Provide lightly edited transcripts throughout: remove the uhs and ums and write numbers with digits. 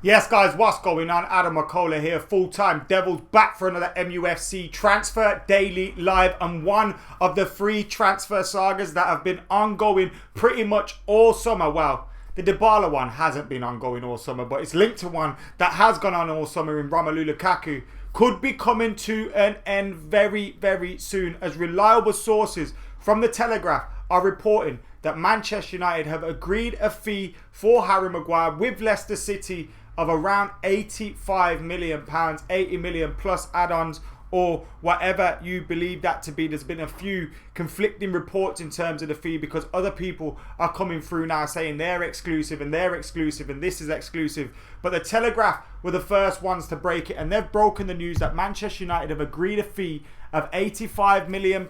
Yes, guys, what's going on? Adam McCullough here, full-time Devils, back for another MUFC Transfer Daily Live, and one of the 3 transfer sagas that have been ongoing pretty much all summer. Well, the Dybala one hasn't been ongoing all summer, but it's linked to one that has gone on all summer in Romelu Lukaku. Could be coming to an end very, very soon, as reliable sources from the Telegraph are reporting that Manchester United have agreed a fee for Harry Maguire with Leicester City of around £85 million, 80 million plus add-ons, or whatever you believe that to be. There's been a few conflicting reports in terms of the fee, because other people are coming through now saying they're exclusive and this is exclusive. But the Telegraph were the first ones to break it, and they've broken the news that Manchester United have agreed a fee of £85 million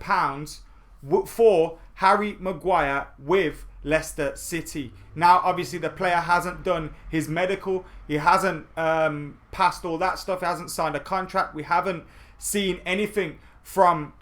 for Harry Maguire with Leicester City. Now, obviously, the player hasn't done his medical. He hasn't passed all that stuff. He hasn't signed a contract. We haven't seen anything from,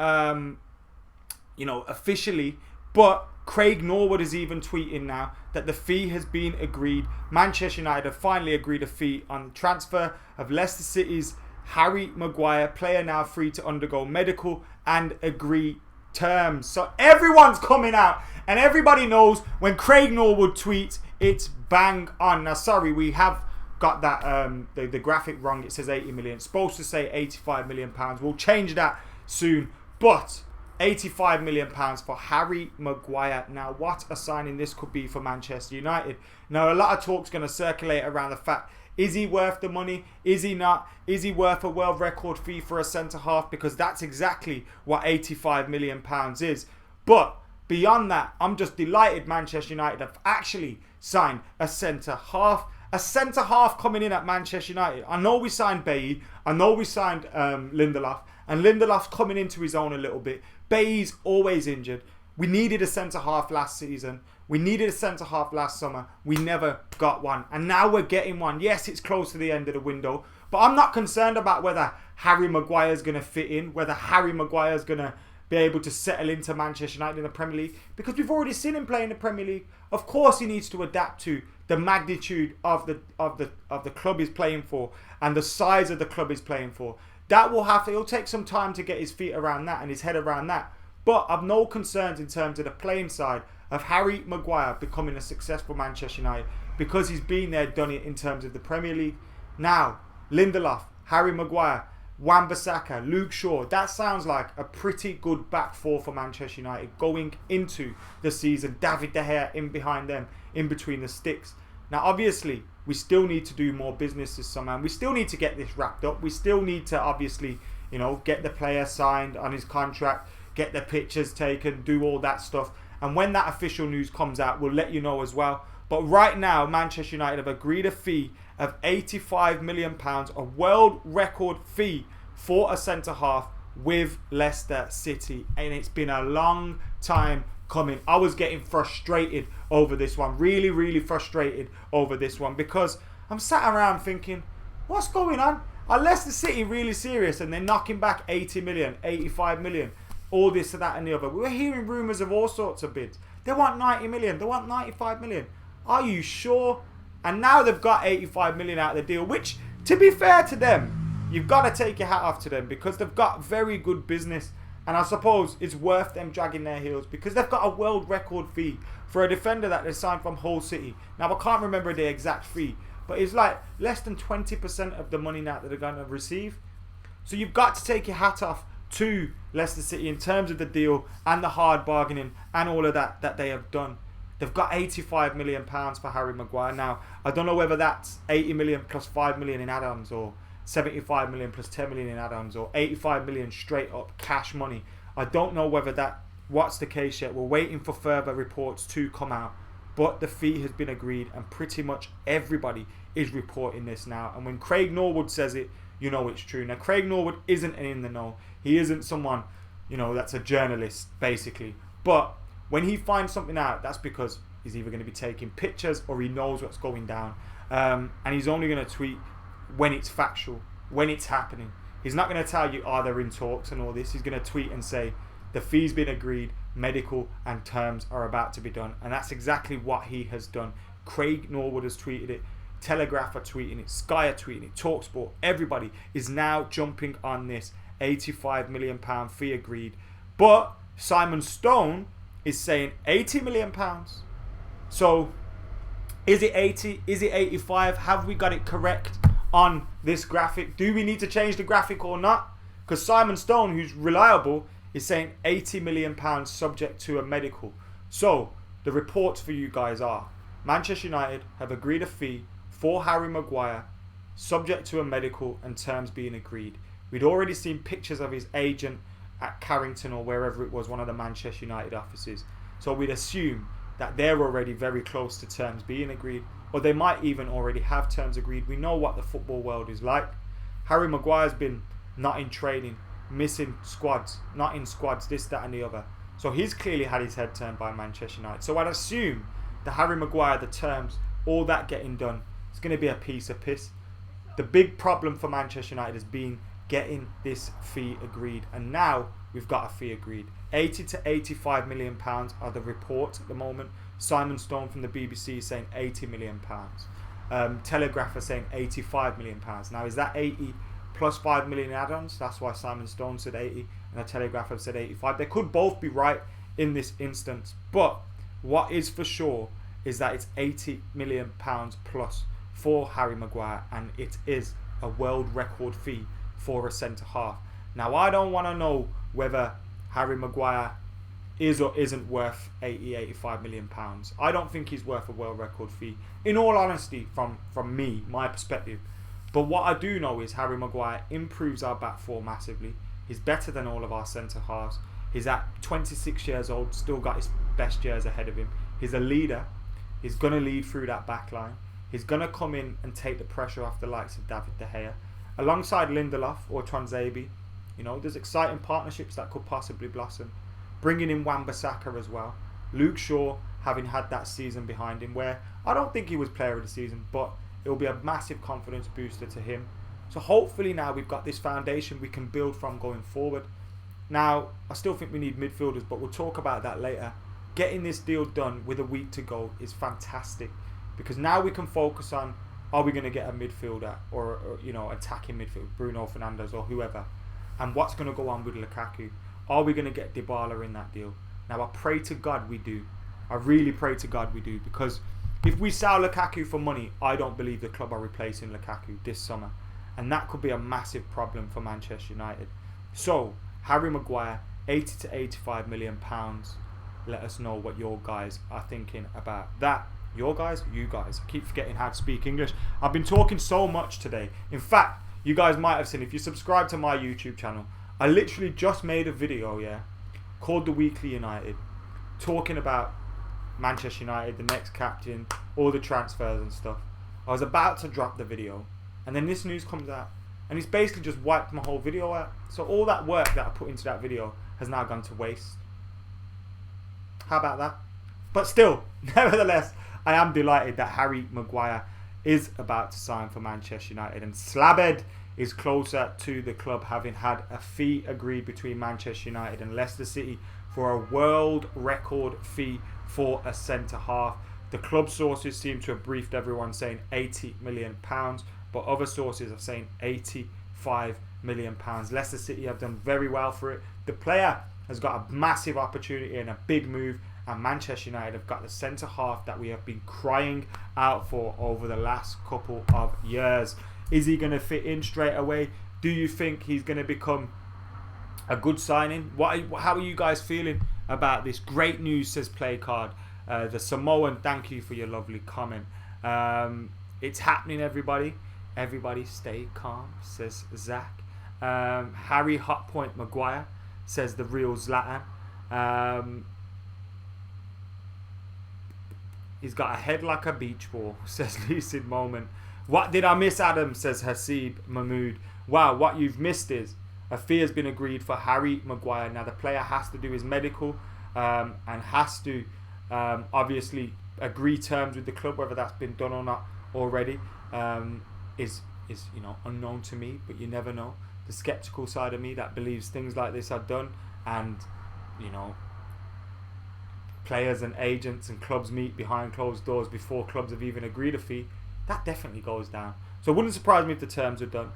officially. But Craig Norwood is even tweeting now that the fee has been agreed. Manchester United have finally agreed a fee on the transfer of Leicester City's Harry Maguire, player now free to undergo medical and agree terms. So everyone's coming out, and everybody knows when Craig Norwood tweets, it's bang on. Now, sorry, we have got that the graphic wrong. It says 80 million. It's supposed to say 85 million pounds. We'll change that soon. But 85 million pounds for Harry Maguire. Now, what a signing this could be for Manchester United. Now, a lot of talk's going to circulate around the fact, is he worth the money? Is he not? Is he worth a world record fee for a centre-half? Because that's exactly what £85 million is. But beyond that, I'm just delighted Manchester United have actually signed a centre-half. A centre-half coming in at Manchester United. I know we signed Bailly. I know we signed Lindelof. And Lindelof's coming into his own a little bit. Bailly's always injured. We needed a centre-half last season. We needed a centre-half last summer. We never got one. And now we're getting one. Yes, it's close to the end of the window. But I'm not concerned about whether Harry Maguire's going to fit in. Whether Harry Maguire's going to be able to settle into Manchester United in the Premier League. Because we've already seen him play in the Premier League. Of course he needs to adapt to the magnitude of the club he's playing for. And the size of the club he's playing for. It'll take some time to get his feet around that and his head around that. But I've no concerns in terms of the playing side of Harry Maguire becoming a successful Manchester United, because he's been there, done it in terms of the Premier League. Now, Lindelof, Harry Maguire, Wan-Bissaka, Luke Shaw. That sounds like a pretty good back four for Manchester United going into the season. David De Gea in behind them, in between the sticks. Now, obviously, we still need to do more business this summer, and we still need to get this wrapped up. We still need to, obviously, get the player signed on his contract, get the pictures taken, do all that stuff. And when that official news comes out, we'll let you know as well. But right now, Manchester United have agreed a fee of £85 million, a world record fee for a centre-half with Leicester City. And it's been a long time coming. I was getting frustrated over this one. Really, really frustrated over this one. Because I'm sat around thinking, what's going on? Are Leicester City really serious? And they're knocking back 80 million, 85 million. All this, that and the other. We were hearing rumours of all sorts of bids. They want 90 million. They want 95 million. Are you sure? And now they've got 85 million out of the deal, which, to be fair to them, you've got to take your hat off to them, because they've got very good business. And I suppose it's worth them dragging their heels, because they've got a world record fee for a defender that they signed from Hull City. Now, I can't remember the exact fee, but it's like less than 20% of the money now that they're going to receive. So you've got to take your hat off to Leicester City in terms of the deal and the hard bargaining and all of that they have done. They've got £85 million for Harry Maguire. Now, I don't know whether that's 80 million plus 5 million in add-ons, or 75 million plus 10 million in add-ons, or 85 million straight up cash money. I don't know what's the case yet. We're waiting for further reports to come out. But the fee has been agreed, and pretty much everybody is reporting this now. And when Craig Norwood says it, you know it's true. Now, Craig Norwood isn't in the know. He isn't someone, that's a journalist, basically. But when he finds something out, that's because he's either going to be taking pictures or he knows what's going down. And he's only going to tweet when it's factual, when it's happening. He's not going to tell you, they're in talks and all this. He's going to tweet and say, the fee's been agreed, medical and terms are about to be done. And that's exactly what he has done. Craig Norwood has tweeted it. Telegraph are tweeting it, Sky are tweeting it, TalkSport, everybody is now jumping on this £85 million fee agreed. But Simon Stone is saying £80 million. So is it 80? Is it 85? Have we got it correct on this graphic? Do we need to change the graphic or not? Because Simon Stone, who's reliable, is saying £80 million subject to a medical. So the reports for you guys are Manchester United have agreed a fee for Harry Maguire subject to a medical and terms being agreed. We'd already seen pictures of his agent at Carrington or wherever it was, one of the Manchester United offices. So we'd assume that they're already very close to terms being agreed, or they might even already have terms agreed. We know what the football world is like. Harry Maguire's been not in training, missing squads, not in squads, this, that and the other. So he's clearly had his head turned by Manchester United. So I'd assume that Harry Maguire, the terms, all that getting done, it's going to be a piece of piss. The big problem for Manchester United has been getting this fee agreed, and now we've got a fee agreed. 80 to 85 million pounds are the reports at the moment. Simon Stone from the BBC is saying 80 million pounds. Telegraph are saying 85 million pounds. Now is that 80 plus 5 million add-ons? That's why Simon Stone said 80 and the Telegraph have said 85. They could both be right in this instance, but what is for sure is that it's 80 million pounds plus for Harry Maguire, and it is a world record fee for a centre half. Now I don't want to know whether Harry Maguire is or isn't worth 85 million pounds. I don't think he's worth a world record fee, in all honesty, from me, my perspective. But what I do know is Harry Maguire improves our back four massively. He's better than all of our centre halves. He's at 26 years old, still got his best years ahead of him. He's a leader. He's going to lead through that back line. He's going to come in and take the pressure off the likes of David De Gea. Alongside Lindelof or Tronzebe, you know, there's exciting partnerships that could possibly blossom. Bringing in Wan-Bissaka as well. Luke Shaw, having had that season behind him, where I don't think he was player of the season, but it will be a massive confidence booster to him. So hopefully now we've got this foundation we can build from going forward. Now, I still think we need midfielders, but we'll talk about that later. Getting this deal done with a week to go is fantastic, because now we can focus on, are we going to get a midfielder or you know, attacking midfield, Bruno Fernandes or whoever, and what's going to go on with Lukaku? Are we going to get Dybala in that deal? Now I pray to God we do. I really pray to God we do, because if we sell Lukaku for money, I don't believe the club are replacing Lukaku this summer, and that could be a massive problem for Manchester United. So Harry Maguire, 80 to 85 million pounds. Let us know what your guys are thinking about that. Your guys? You guys. I keep forgetting how to speak English. I've been talking so much today. In fact, you guys might have seen, if you subscribe to my YouTube channel, I literally just made a video, called The Weekly United, talking about Manchester United, the next captain, all the transfers and stuff. I was about to drop the video, and then this news comes out, and it's basically just wiped my whole video out. So all that work that I put into that video has now gone to waste. How about that? But still, nevertheless, I am delighted that Harry Maguire is about to sign for Manchester United, and Slabhead is closer to the club, having had a fee agreed between Manchester United and Leicester City for a world record fee for a centre half. The club sources seem to have briefed everyone saying £80 million, but other sources are saying £85 million. Leicester City have done very well for it. The player has got a massive opportunity and a big move, and Manchester United have got the centre half that we have been crying out for over the last couple of years. Is he going to fit in straight away? Do you think he's going to become a good signing? How are you guys feeling about this? Great news, says Playcard. The Samoan, thank you for your lovely comment. It's happening, everybody. Everybody stay calm, says Zach. Harry Hotpoint Maguire, says the real Zlatan. He's got a head like a beach ball, says Lucid Moment. What did I miss, Adam, says Hasib Mahmood. Wow, what you've missed is a fee has been agreed for Harry Maguire. Now the player has to do his medical and has to obviously agree terms with the club. Whether that's been done or not already is you know, unknown to me, but you never know. The skeptical side of me that believes things like this are done, and you know, players and agents and clubs meet behind closed doors before clubs have even agreed a fee. that definitely goes down. So it wouldn't surprise me if the terms are done.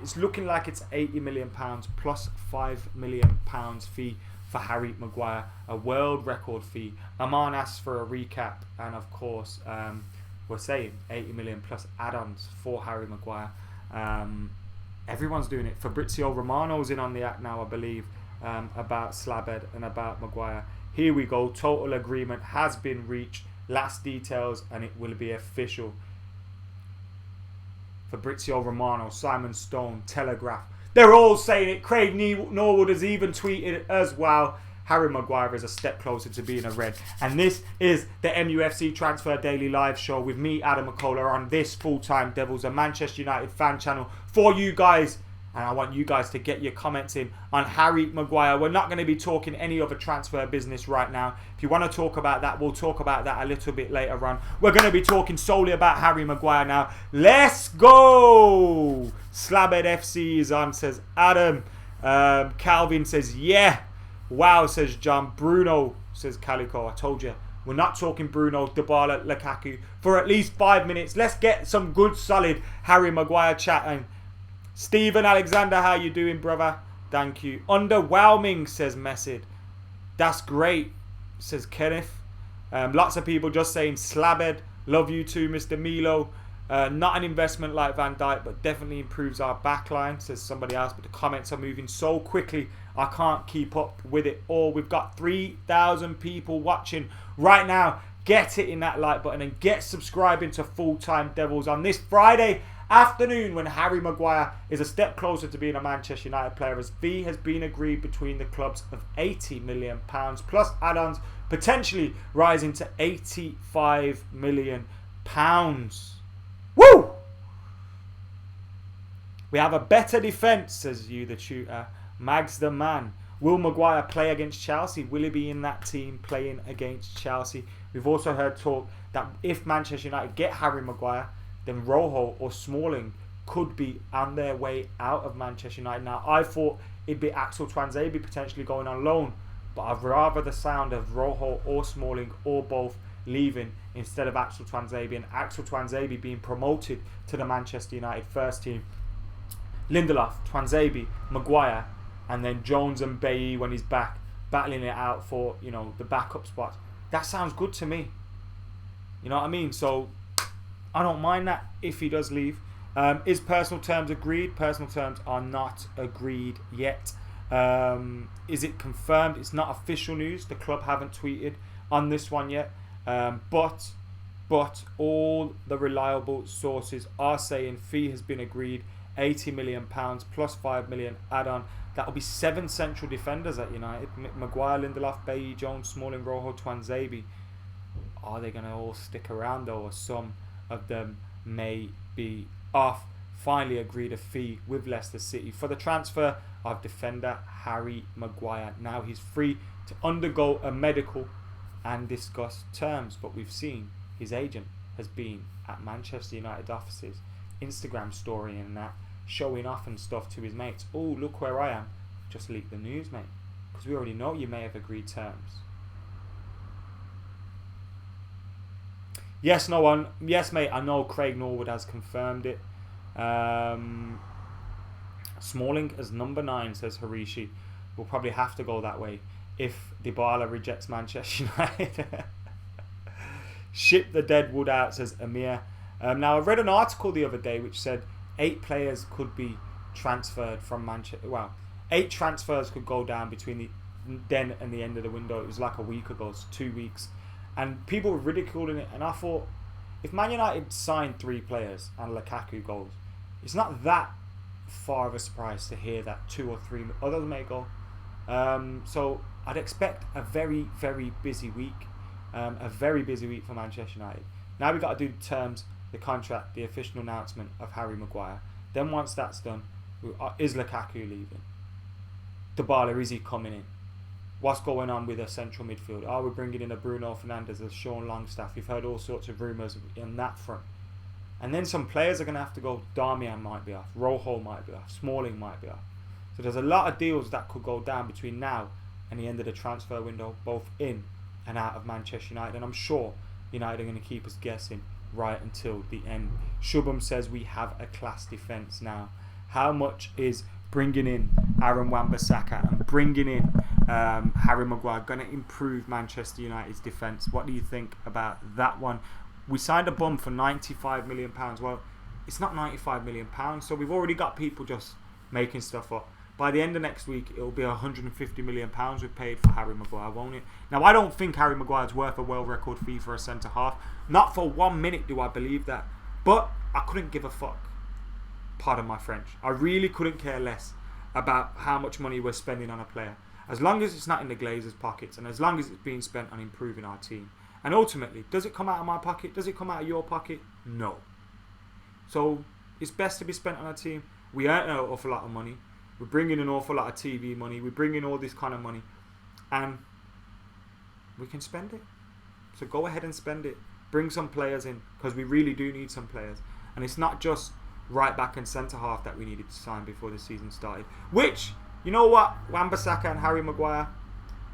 It's looking like it's £80 million plus £5 million fee for Harry Maguire, a world record fee. Aman asks for a recap, and of course, we're saying 80 million plus add-ons for Harry Maguire. Everyone's doing it. Fabrizio Romano's in on the act now, I believe, about Slabhead and about Maguire. Here we go. Total agreement has been reached. Last details, and it will be official. Fabrizio Romano, Simon Stone, Telegraph. They're all saying it. Craig Norwood has even tweeted as well. Harry Maguire is a step closer to being a Red. And this is the MUFC Transfer Daily Live Show with me, Adam McCullough, on this Full Time Devils, a Manchester United fan channel for you guys. And I want you guys to get your comments in on Harry Maguire. We're not going to be talking any other transfer business right now. If you want to talk about that, we'll talk about that a little bit later on. We're going to be talking solely about Harry Maguire now. Let's go! Slabhead FC is on, says Adam. Calvin says, yeah. Wow, says John. Bruno, says Calico. I told you, we're not talking Bruno, Dybala, Lukaku for at least 5 minutes. Let's get some good, solid Harry Maguire chatting. Stephen Alexander, how you doing, brother? Thank you. Underwhelming, says Messid. That's great, says Kenneth. Lots of people just saying Slabhead. Love you too, Mr. Milo. Not an investment like Van Dijk, but definitely improves our backline, says somebody else. But the comments are moving so quickly, I can't keep up with it all. We've got 3,000 people watching right now. Get hitting that like button and get subscribing to Full Time Devils on this Friday afternoon when Harry Maguire is a step closer to being a Manchester United player, as fee has been agreed between the clubs of £80 million plus add-ons, potentially rising to £85 million. Woo! We have a better defence, says you the tutor. Mags the man. Will Maguire play against Chelsea? Will he be in that team playing against Chelsea? We've also heard talk that if Manchester United get Harry Maguire, then Rojo or Smalling could be on their way out of Manchester United. Now, I thought it'd be Axel Tuanzebe potentially going on loan, but I'd rather the sound of Rojo or Smalling or both leaving instead of Axel Tuanzebe, and Axel Tuanzebe being promoted to the Manchester United first team. Lindelof, Tuanzebe, Maguire, and then Jones and Bailly when he's back, battling it out for, you know, the backup spot. That sounds good to me. You know what I mean? So I don't mind that if he does leave. Is personal terms agreed? Personal terms are not agreed yet. Is it confirmed? It's not official news. The club haven't tweeted on this one yet. But all the reliable sources are saying fee has been agreed. £80 million plus £5 million add-on. That'll be 7 central defenders at United. Maguire, Lindelof, Bailly, Jones, Smalling, Rojo, Tuanzebe. Are they going to all stick around though, or some of them may be off? Finally agreed a fee with Leicester City for the transfer of defender Harry Maguire. Now he's free to undergo a medical and discuss terms, but we've seen his agent has been at Manchester United offices, Instagram story and that, showing off and stuff to his mates. Oh, look where I am. Just leak the news, mate, because we already know you may have agreed terms. Yes, no one. Yes, mate. I know Craig Norwood has confirmed it. Smalling as number 9, says Harishi. We'll probably have to go that way if Dybala rejects Manchester United. Ship the Deadwood out, says Amir. Now, I read an article the other day which said 8 players could be transferred from Manchester. Well, 8 transfers could go down between the then and the end of the window. It was like a week ago, it's 2 weeks. And people were ridiculing it. And I thought, if Man United signed 3 players and Lukaku goes, it's not that far of a surprise to hear that 2 or 3 others may go. So I'd expect a very, very busy week. A very busy week for Manchester United. Now we've got to do the terms, the contract, the official announcement of Harry Maguire. Then once that's done, is Lukaku leaving? Dybala, is he coming in? What's going on with a central midfield? Are we bringing in a Bruno Fernandes, a Sean Longstaff? We've heard all sorts of rumours in that front. And then some players are going to have to go. Darmian might be off. Rojo might be off. Smalling might be off. So there's a lot of deals that could go down between now and the end of the transfer window, both in and out of Manchester United. And I'm sure United are going to keep us guessing right until the end. Shubham says we have a class defence now. How much is bringing in Aaron Wan-Bissaka and bringing in Harry Maguire going to improve Manchester United's defence? What do you think about that one? We signed a bum for £95 million. Well, it's not £95 million, so we've already got people just making stuff up. By the end of next week, it'll be £150 million we've paid for Harry Maguire, won't it? Now, I don't think Harry Maguire's worth a world record fee for a centre-half. Not for 1 minute do I believe that. But I couldn't give a fuck. Pardon my French. I really couldn't care less about how much money we're spending on a player. As long as it's not in the Glazers' pockets and as long as it's being spent on improving our team. And ultimately, does it come out of my pocket? Does it come out of your pocket? No. So, it's best to be spent on our team. We earn an awful lot of money. We're bringing an awful lot of TV money. We're bringing all this kind of money. And we can spend it. So go ahead and spend it. Bring some players in. Because we really do need some players. And it's not just right back and centre half that we needed to sign before the season started. Which, you know what? Wan-Bissaka and Harry Maguire,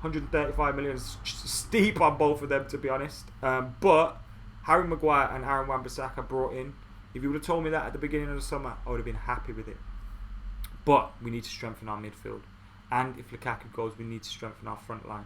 135 million is steep on both of them, to be honest. But Harry Maguire and Aaron Wan-Bissaka brought in. If you would have told me that at the beginning of the summer, I would have been happy with it. But we need to strengthen our midfield. And if Lukaku goes, we need to strengthen our front line.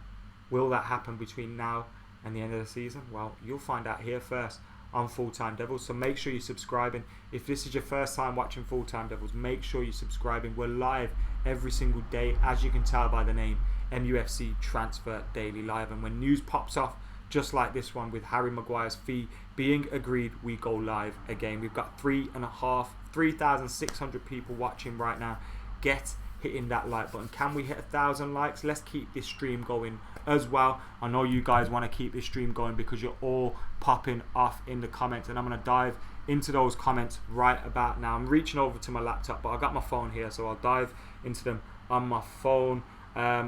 Will that happen between now and the end of the season? Well, you'll find out here first on Full Time Devils. So make sure you're subscribing. If this is your first time watching Full Time Devils, make sure you're subscribing. We're live every single day, as you can tell by the name, MUFC Transfer Daily Live. And when news pops off, just like this one with Harry Maguire's fee being agreed, we go live again. We've got 3,600 people watching right now. Get hitting that like button. Can we hit 1,000 likes? Let's keep this stream going as well. I know you guys want to keep this stream going because you're all popping off in the comments, and I'm going to dive into those comments right about now. I'm reaching over to my laptop, but I got my phone here, so I'll dive into them on my phone.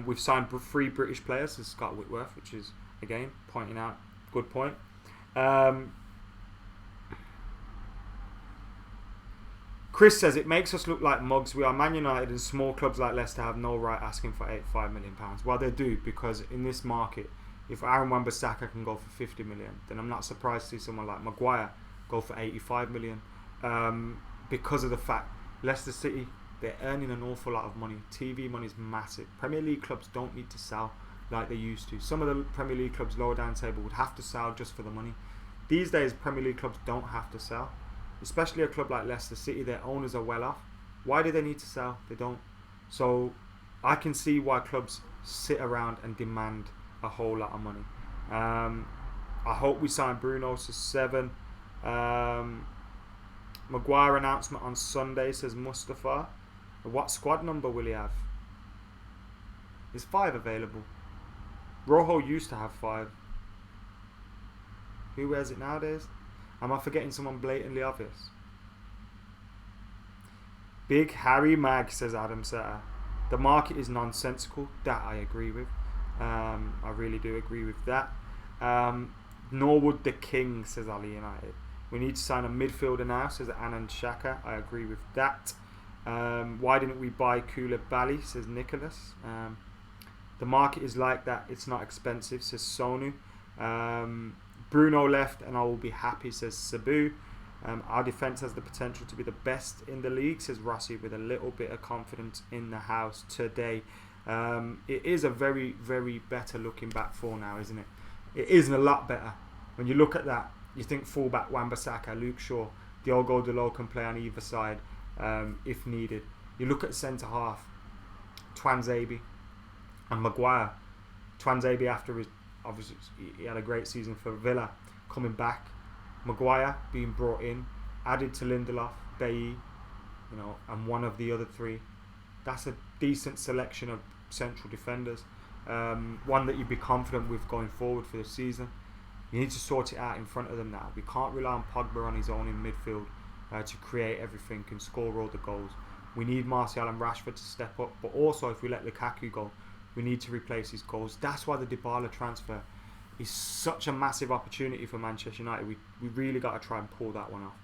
We've signed 3 British players. This is Scott Whitworth, which is, again, pointing out, good point. Chris says, it makes us look like mugs. We are Man United and small clubs like Leicester have no right asking for £85 million. Well, they do, because in this market, if Aaron Wan-Bissaka can go for 50 million, then I'm not surprised to see someone like Maguire go for 85 million. Because of the fact Leicester City, they're earning an awful lot of money. TV money is massive. Premier League clubs don't need to sell like they used to. Some of the Premier League clubs lower down table would have to sell just for the money. These days, Premier League clubs don't have to sell. Especially a club like Leicester City, their owners are well off. Why do they need to sell? They don't. So I can see why clubs sit around and demand a whole lot of money. I hope we sign Bruno to 7. Maguire announcement on Sunday, says Mustafa. What squad number will he have? Is 5 available? Rojo used to have 5. Who wears it nowadays? Am I forgetting someone blatantly obvious? Big Harry Mag, says Adam Setter. The market is nonsensical. That I agree with. I really do agree with that. Norwood the King, says Ali United. We need to sign a midfielder now, says Anand Shaka. I agree with that. Why didn't we buy Koulibaly, says Nicholas. The market is like that. It's not expensive, says Sonu. Bruno left and I will be happy, says Sabu. Our defence has the potential to be the best in the league, says Rossi, with a little bit of confidence in the house today. It is a very, very better looking back four now, isn't it? It isn't a lot better. When you look at that, you think fullback Wan-Bissaka, Luke Shaw, Diogo Dalot can play on either side if needed. You look at centre half, Twanzebe and Maguire. Twanzebe, after his, obviously he had a great season for Villa, coming back. Maguire being brought in, added to Lindelof, Bailly, and one of the other 3. That's a decent selection of central defenders. One that you'd be confident with going forward for the season. You need to sort it out in front of them now. We can't rely on Pogba on his own in midfield to create everything and score all the goals. We need Martial and Rashford to step up, but also if we let Lukaku go, we need to replace his goals. That's why the Dybala transfer is such a massive opportunity for Manchester United. We really got to try and pull that one off.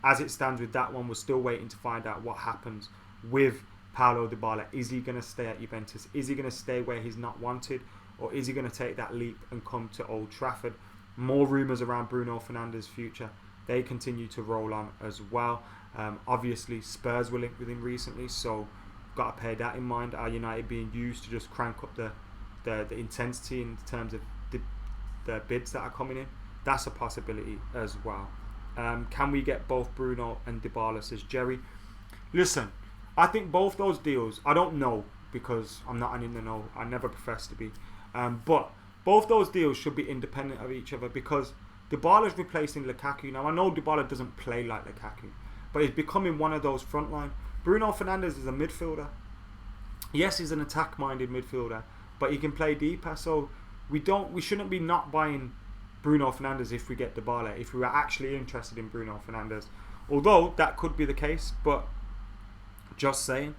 As it stands with that one, we're still waiting to find out what happens with Paulo Dybala. Is he going to stay at Juventus? Is he going to stay where he's not wanted? Or is he going to take that leap and come to Old Trafford? More rumours around Bruno Fernandes' future. They continue to roll on as well. Obviously, Spurs were linked with him recently, so got to bear that in mind. Are United being used to just crank up the intensity in terms of the bids that are coming in? That's a possibility as well. Can we get both Bruno and Dybala, says Jerry? Listen, I think both those deals, I don't know because I'm not in the know. I never profess to be. But both those deals should be independent of each other because Dybala is replacing Lukaku. Now, I know Dybala doesn't play like Lukaku, but he's becoming one of those frontline. Bruno Fernandes is a midfielder. Yes, he's an attack-minded midfielder, but he can play deeper. So we shouldn't be not buying Bruno Fernandes if we get Dybala, if we were actually interested in Bruno Fernandes. Although that could be the case, but just saying.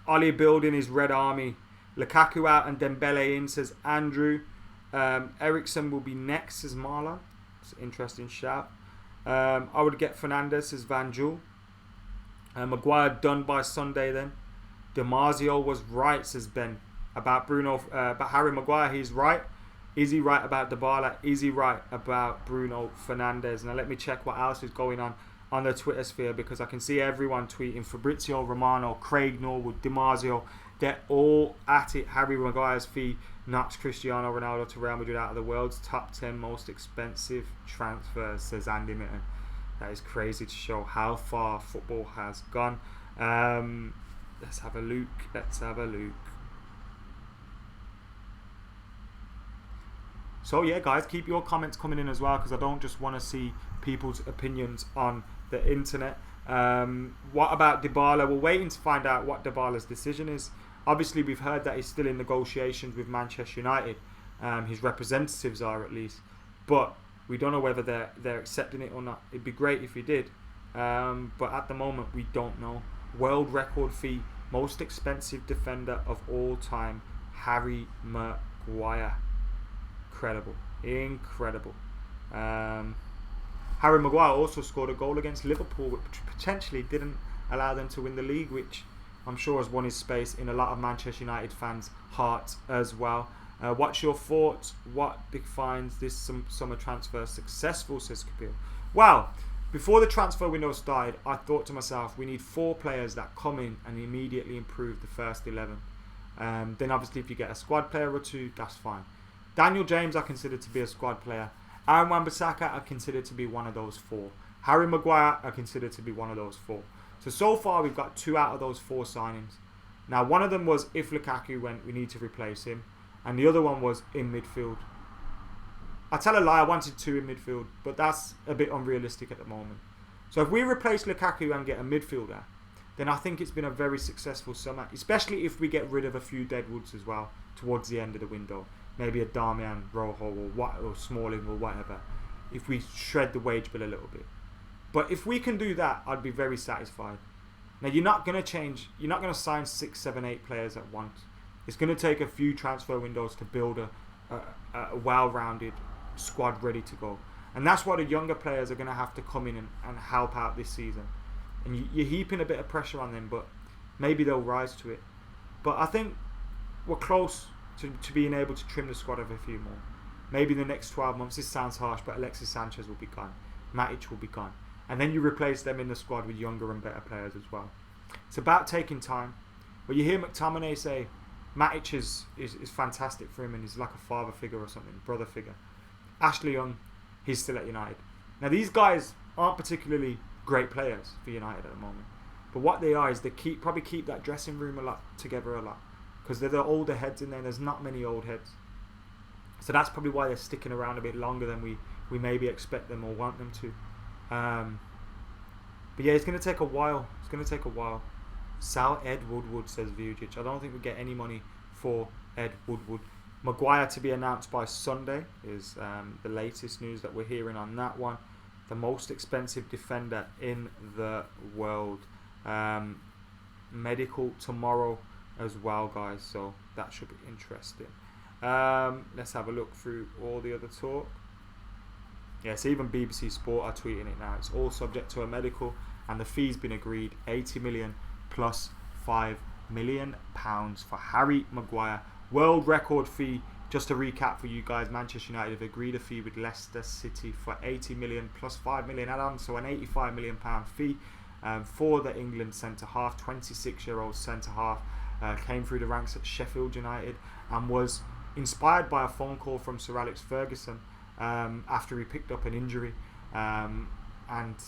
Oli building his red army. Lukaku out and Dembele in, says Andrew. Ericsson will be next, says Marlon. It's an interesting shout. I would get Fernandes, says Van Jul. Maguire done by Sunday then. Damasio was right, says Ben. About about Harry Maguire, he's right. Is he right about Dybala? Is he right about Bruno Fernandes? Now let me check what else is going on the Twitter sphere, because I can see everyone tweeting. Fabrizio Romano, Craig Norwood, Damasio, they're all at it. Harry Maguire's fee knocks Cristiano Ronaldo to Real Madrid out of the world's top 10 most expensive transfers, says Andy Mitten. That is crazy to show how far football has gone. Let's have a look. So yeah, guys, keep your comments coming in as well, because I don't just want to see people's opinions on the internet. What about Dybala? We're waiting to find out what Dybala's decision is. Obviously, we've heard that he's still in negotiations with Manchester United. His representatives are, at least. But we don't know whether they're accepting it or not. It'd be great if he did. But at the moment, we don't know. World record fee, most expensive defender of all time, Harry Maguire. Incredible. Harry Maguire also scored a goal against Liverpool, which potentially didn't allow them to win the league, which I'm sure has won his space in a lot of Manchester United fans' hearts as well. What's your thoughts? What defines this summer transfer successful, says Kapil? Well, before the transfer window started, I thought to myself, we need 4 players that come in and immediately improve the first 11. Then obviously if you get a squad player or 2, that's fine. Daniel James I consider to be a squad player. Aaron Wan-Bissaka I consider to be one of those 4. Harry Maguire I consider to be one of those 4. So far we've got 2 out of those 4 signings. Now one of them was if Lukaku went, we need to replace him. And the other one was in midfield. I tell a lie, I wanted 2 in midfield, but that's a bit unrealistic at the moment. So if we replace Lukaku and get a midfielder, then I think it's been a very successful summer, especially if we get rid of a few deadwoods as well towards the end of the window. Maybe a Darmian, Rojo or Smalling or whatever, if we shred the wage bill a little bit. But if we can do that, I'd be very satisfied. Now you're not going to sign 6, 7, 8 players at once. It's going to take a few transfer windows to build a well-rounded squad ready to go. And that's why the younger players are going to have to come in and help out this season. And you're heaping a bit of pressure on them, but maybe they'll rise to it. But I think we're close to being able to trim the squad of a few more. Maybe in the next 12 months, this sounds harsh, but Alexis Sanchez will be gone. Matic will be gone. And then you replace them in the squad with younger and better players as well. It's about taking time. But you hear McTominay say Matic is fantastic for him and he's like a father figure or something, brother figure. Ashley Young, he's still at United. Now these guys aren't particularly great players for United at the moment. But what they are is they probably keep that dressing room together a lot. Because they're the older heads in there. There's not many old heads. So that's probably why they're sticking around a bit longer than we maybe expect them or want them to. But yeah, it's going to take a while. Sal Ed Woodward, says Vujic. I don't think we get any money for Ed Woodward. Maguire to be announced by Sunday is the latest news that we're hearing on that one. The most expensive defender in the world. Medical tomorrow as well, guys, so that should be interesting. Let's have a look through all the other talk. Yes, even BBC Sport are tweeting it now. It's all subject to a medical, and the fee's been agreed: 80 million plus £5 million for Harry Maguire World record fee. Just to recap for you guys, Manchester United have agreed a fee with Leicester City for 80 million plus 5 million add-on, so an 85 million pound fee for the England centre-half, 26-year-old centre-half, came through the ranks at Sheffield United and was inspired by a phone call from Sir Alex Ferguson after he picked up an injury, and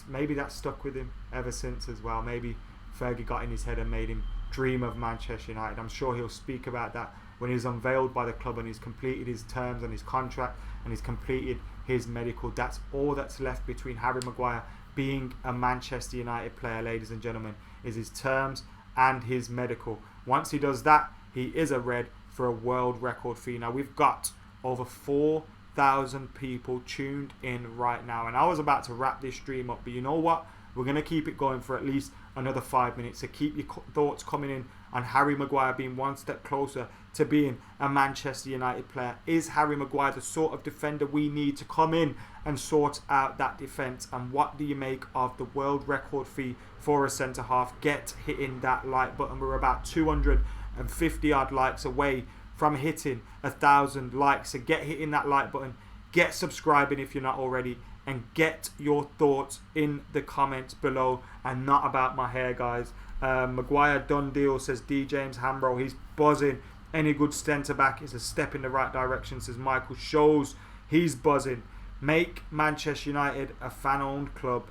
maybe that stuck with him ever since as well. Maybe Fergie got in his head and made him dream of Manchester United. I'm sure he'll speak about that when he's unveiled by the club and he's completed his terms on his contract and he's completed his medical. That's all that's left between Harry Maguire being a Manchester United player, ladies and gentlemen, is his terms and his medical. Once he does that, he is a red for a world record fee. Now, we've got over 4,000 people tuned in right now, and I was about to wrap this stream up, but you know what? We're going to keep it going for at least another 5 minutes. So keep your thoughts coming in on Harry Maguire being one step closer to being a Manchester United player. Is Harry Maguire the sort of defender we need to come in and sort out that defence? And what do you make of the world record fee for a centre-half? Get hitting that like button. We're about 250 odd likes away from hitting 1,000 likes. So get hitting that like button. Get subscribing if you're not already. And get your thoughts in the comments below, and not about my hair, guys. Maguire done deal, says D. James Hambro. He's buzzing. Any good centre back is a step in the right direction, says Michael Shows. He's buzzing. Make Manchester United a fan-owned club.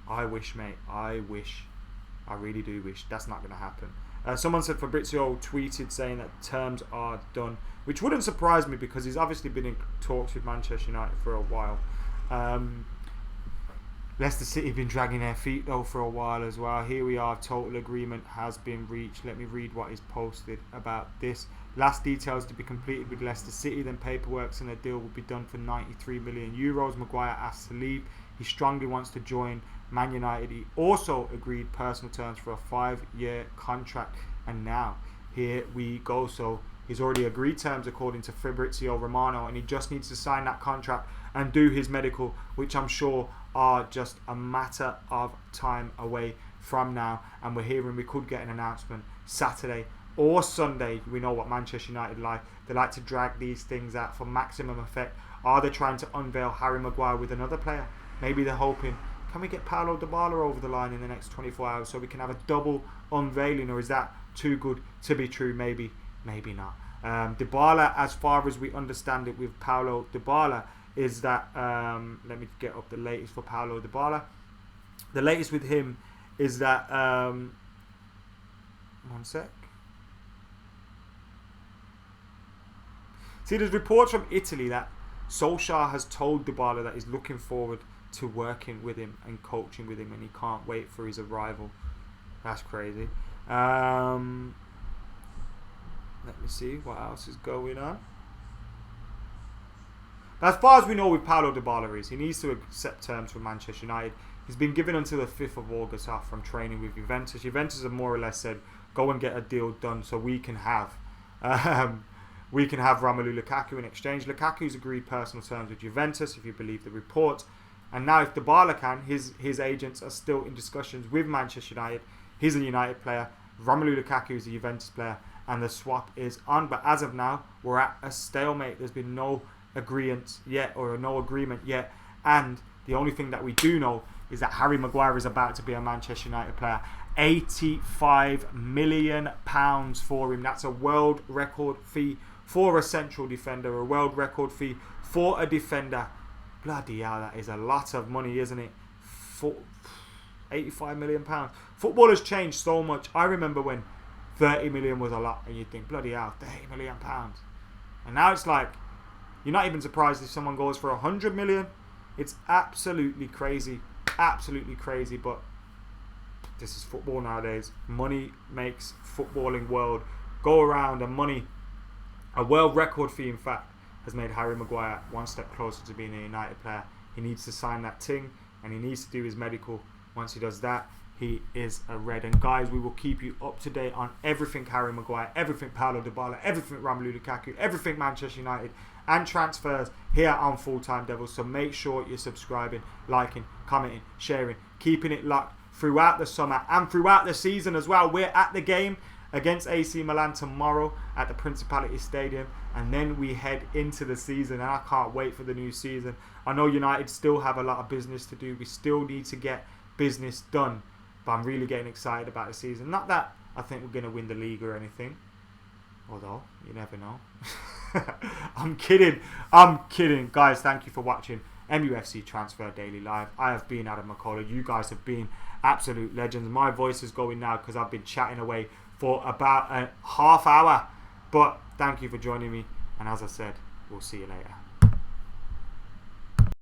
I wish, mate. I wish. I really do wish. That's not going to happen. Someone said Fabrizio tweeted saying that terms are done, which wouldn't surprise me because he's obviously been in talks with Manchester United for a while. Leicester City have been dragging their feet though for a while as well. Here we are, total agreement has been reached. Let me read what is posted about this. Last details to be completed with Leicester City, then paperwork and a deal will be done for 93 million euros. Maguire asked to leave. He strongly wants to join Man United. He also agreed personal terms for a 5-year contract, and now here we go. So he's already agreed terms according to Fabrizio Romano, and he just needs to sign that contract and do his medical, which I'm sure are just a matter of time away from now. And we're hearing we could get an announcement Saturday or Sunday. We know what Manchester United like. They like to drag these things out for maximum effect. Are they trying to unveil Harry Maguire with another player? Maybe they're hoping, can we get Paulo Dybala over the line in the next 24 hours so we can have a double unveiling? Or is that too good to be true? Maybe, maybe not. Dybala, as far as we understand it with Paulo Dybala, is that, let me get up the latest for Paulo Dybala. The latest with him is that, one sec. See, there's reports from Italy that Solskjaer has told Dybala that he's looking forward to working with him and coaching with him, and he can't wait for his arrival. That's crazy. Let me see what else is going on. As far as we know with Paulo Dybala is, he needs to accept terms from Manchester United. He's been given until the 5th of August off from training with Juventus. Juventus have more or less said, go and get a deal done so we can have Romelu Lukaku in exchange. Lukaku's agreed personal terms with Juventus, if you believe the report. And now if Dybala can, his agents are still in discussions with Manchester United. He's a United player. Romelu Lukaku is a Juventus player. And the swap is on. But as of now, we're at a stalemate. There's been no agreement yet, or no agreement yet, and the only thing that we do know is that Harry Maguire is about to be a Manchester United player. 85 million pounds for him. That's a world record fee for a central defender, a world record fee for a defender. Bloody hell, that is a lot of money, isn't it? For 85 million pounds. Football has changed so much. I remember when 30 million was a lot, and you'd think, bloody hell, 30 million pounds, and now it's like, you're not even surprised if someone goes for 100 million. It's absolutely crazy. Absolutely crazy. But this is football nowadays. Money makes footballing world go around. And money, a world record fee in fact, has made Harry Maguire one step closer to being a United player. He needs to sign that thing, and he needs to do his medical. Once he does that, he is a red. And guys, we will keep you up to date on everything Harry Maguire, everything Paulo Dybala, everything Romelu Lukaku, everything Manchester United, and transfers here on Full Time Devils. So make sure you're subscribing, liking, commenting, sharing, keeping it locked throughout the summer and throughout the season as well. We're at the game against AC Milan tomorrow at the Principality Stadium, and then we head into the season, and I can't wait for the new season. I know United still have a lot of business to do. We still need to get business done, but I'm really getting excited about the season. Not that I think we're going to win the league or anything, although you never know. I'm kidding. Guys, thank you for watching MUFC Transfer Daily Live. I have been Adam McCullough. You guys have been absolute legends. My voice is going now because I've been chatting away for about a half hour. But thank you for joining me. And as I said, we'll see you later.